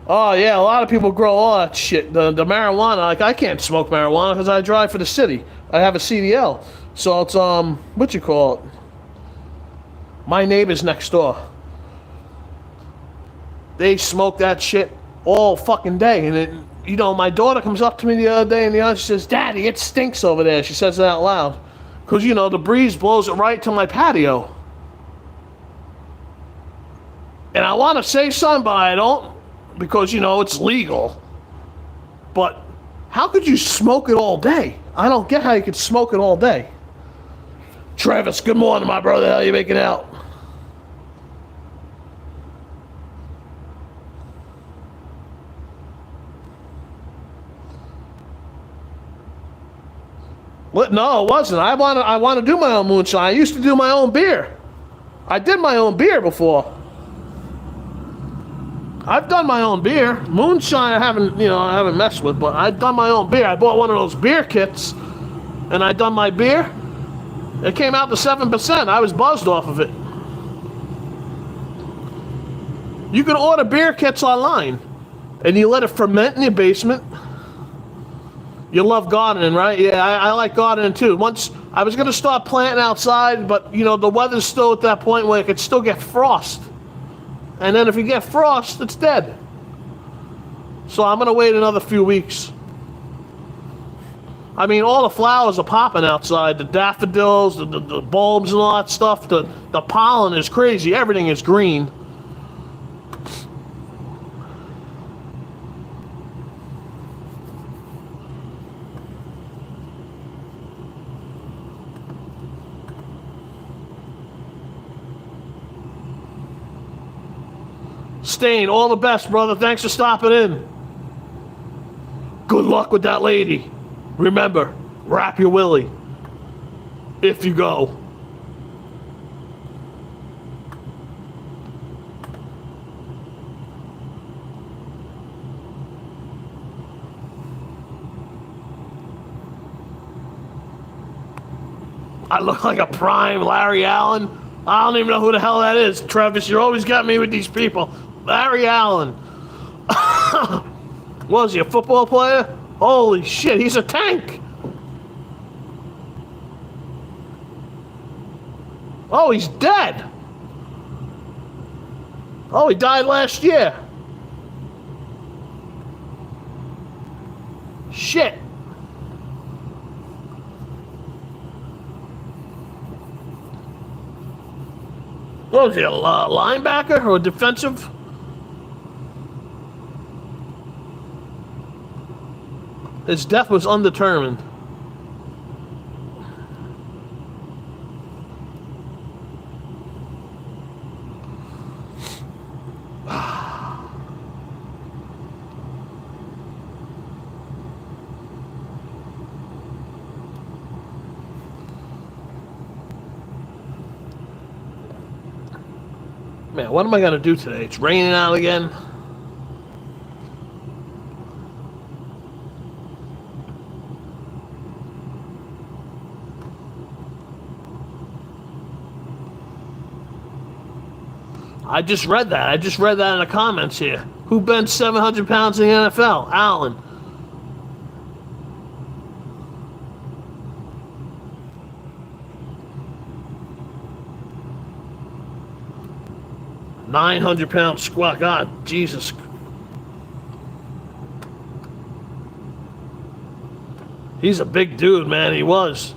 Oh yeah, a lot of people grow all that shit. The marijuana, like I can't smoke marijuana because I drive for the city. I have a CDL, so it's what you call it? My neighbors next door. They smoke that shit all fucking day, and my daughter comes up to me the other day in the yard. She says, "Daddy, it stinks over there." She says it out loud, because the breeze blows it right to my patio. And I want to say something, but I don't. Because, it's legal. But how could you smoke it all day? I don't get how you could smoke it all day. Travis, good morning, my brother. How you making out? What? No, it wasn't. I want to do my own moonshine. I used to do my own beer. I did my own beer before. I've done my own beer. Moonshine I haven't messed with, but I've done my own beer. I bought one of those beer kits, and I done my beer. It came out to 7%. I was buzzed off of it. You can order beer kits online, and you let it ferment in your basement. You love gardening, right? Yeah, I like gardening too. Once I was going to start planting outside, but the weather's still at that point where it could still get frost. And then if you get frost, it's dead. So I'm going to wait another few weeks. I mean, all the flowers are popping outside. The daffodils, the bulbs and all that stuff. The pollen is crazy. Everything is green. Stain, all the best, brother. Thanks for stopping in. Good luck with that lady. Remember, wrap your willy. If you go. I look like a prime Larry Allen. I don't even know who the hell that is. Travis, you always got me with these people. Larry Allen. Was he a football player? Holy shit, he's a tank. Oh, he's dead. Oh, he died last year. Shit. What was he, a linebacker or a defensive? His death was undetermined. Man, what am I gonna do today? It's raining out again. I just read that. I just read that in the comments here. Who bench 700 pounds in the NFL? Allen. £900 squat. God, Jesus. He's a big dude, man. He was.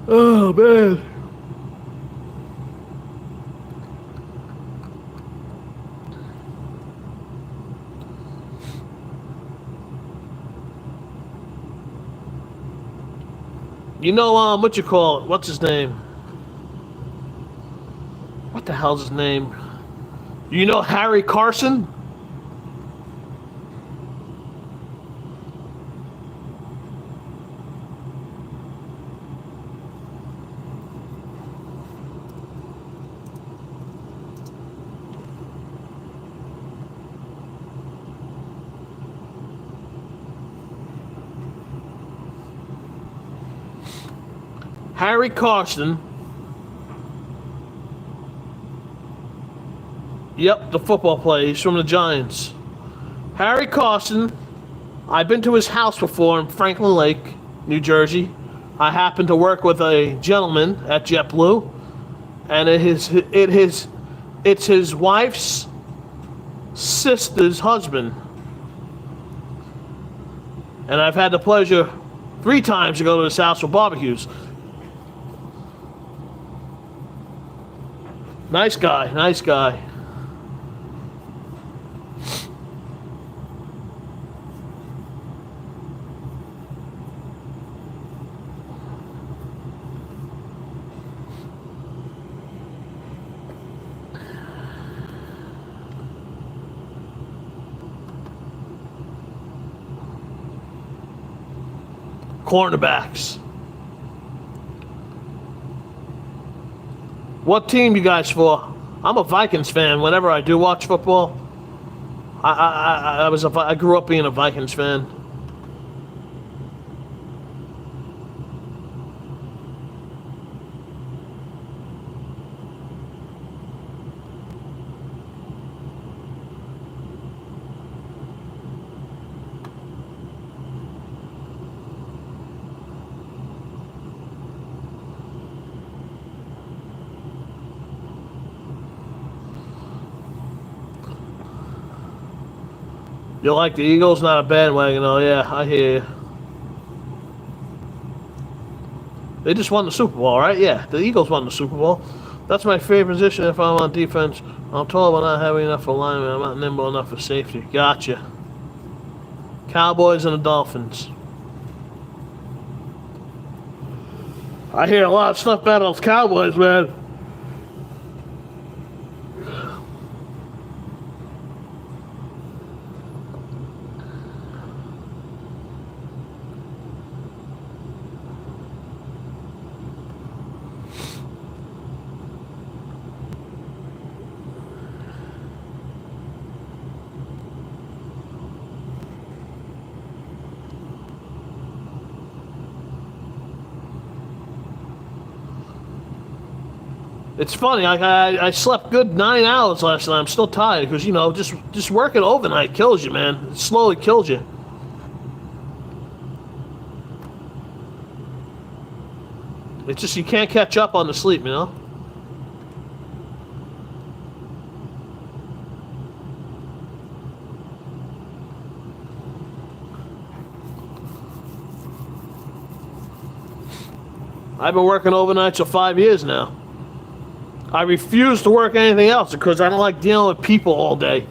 Oh, man. You know, what you call it? What's his name? What the hell's his name? You know Harry Carson? Harry Carson. Yep, the football player. He's from the Giants. Harry Carson. I've been to his house before in Franklin Lake, New Jersey. I happened to work with a gentleman at JetBlue, and it's his wife's sister's husband. And I've had the pleasure 3 times to go to his house for barbecues. Nice guy, nice guy. Cornerbacks. What team you guys for? I'm a Vikings fan. Whenever I do watch football, I grew up being a Vikings fan. You like the Eagles? Not a bandwagon, oh yeah, I hear you. They just won the Super Bowl, right? Yeah, the Eagles won the Super Bowl. That's my favorite position if I'm on defense. I'm tall but not heavy enough for lineman. I'm not nimble enough for safety. Gotcha. Cowboys and the Dolphins. I hear a lot of stuff about those Cowboys, man. It's funny. I slept good 9 hours last night. I'm still tired because just working overnight kills you, man. It slowly kills you. It's just you can't catch up on the sleep, you know. I've been working overnights for 5 years now. I refuse to work anything else because I don't like dealing with people all day.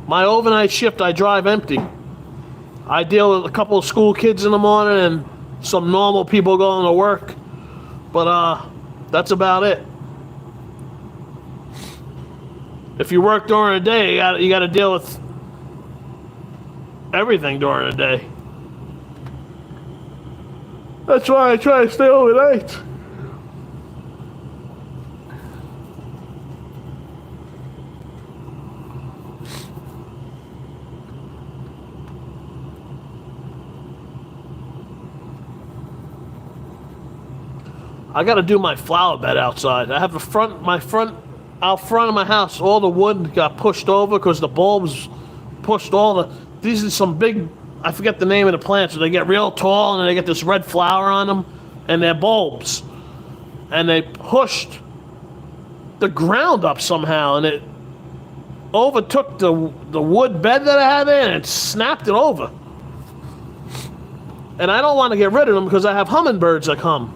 My overnight shift, I drive empty. I deal with a couple of school kids in the morning and some normal people going to work. But that's about it. If you work during the day, you got to deal with everything during the day. That's why I try to stay overnight. I got to do my flower bed outside. I have out front of my house, all the wood got pushed over because the bulbs pushed these are some big, I forget the name of the plants, so they get real tall and they get this red flower on them, and they're bulbs. And they pushed the ground up somehow, and it overtook the wood bed that I had there, and it snapped it over. And I don't want to get rid of them because I have hummingbirds that come.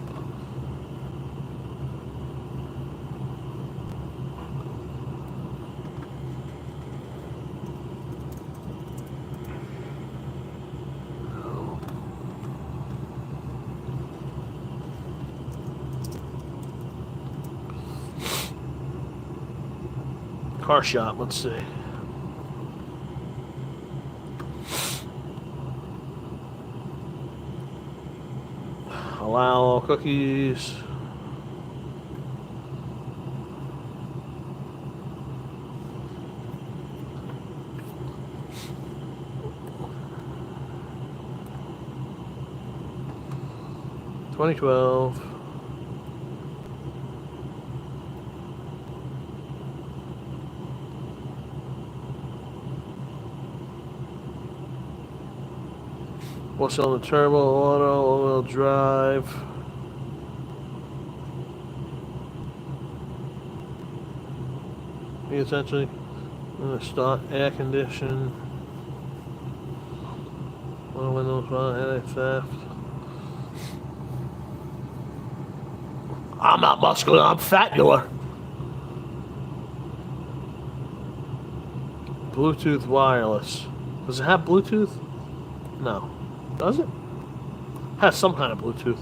Car shop, let's see. Allow all cookies. $20.12. What's on the turbo, auto, all-wheel drive. Essentially, start air condition. One windows, one anti-theft. I'm not muscular, I'm fatular. Bluetooth wireless. Does it have Bluetooth? No. Does it? Has some kind of Bluetooth.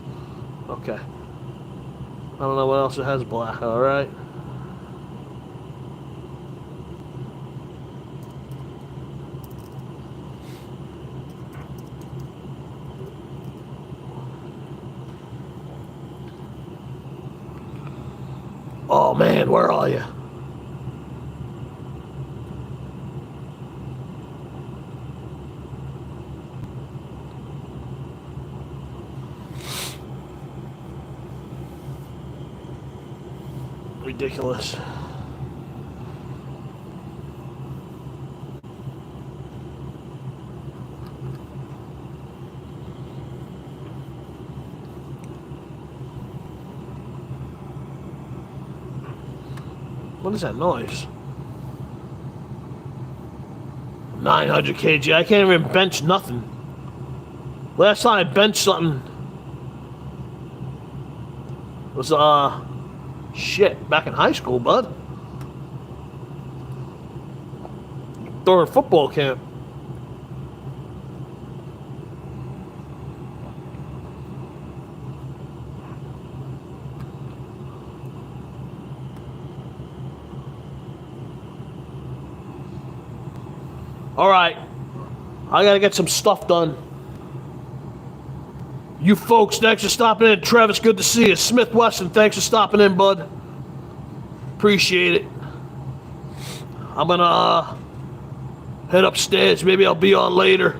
Okay. I don't know what else it has black, alright. Oh man, where are you? Ridiculous. What is that noise? 900 kg. I can't even bench nothing. Last time I benched something was shit, back in high school, bud. During football camp. All right, I gotta get some stuff done. You folks, thanks for stopping in. Travis, good to see you. Smith Wesson, thanks for stopping in, bud. Appreciate it. I'm gonna head upstairs. Maybe I'll be on later.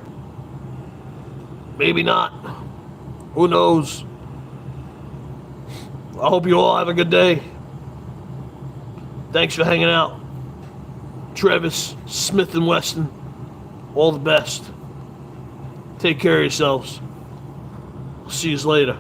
Maybe not. Who knows? I hope you all have a good day. Thanks for hanging out. Travis, Smith and Weston, all the best. Take care of yourselves. See you later.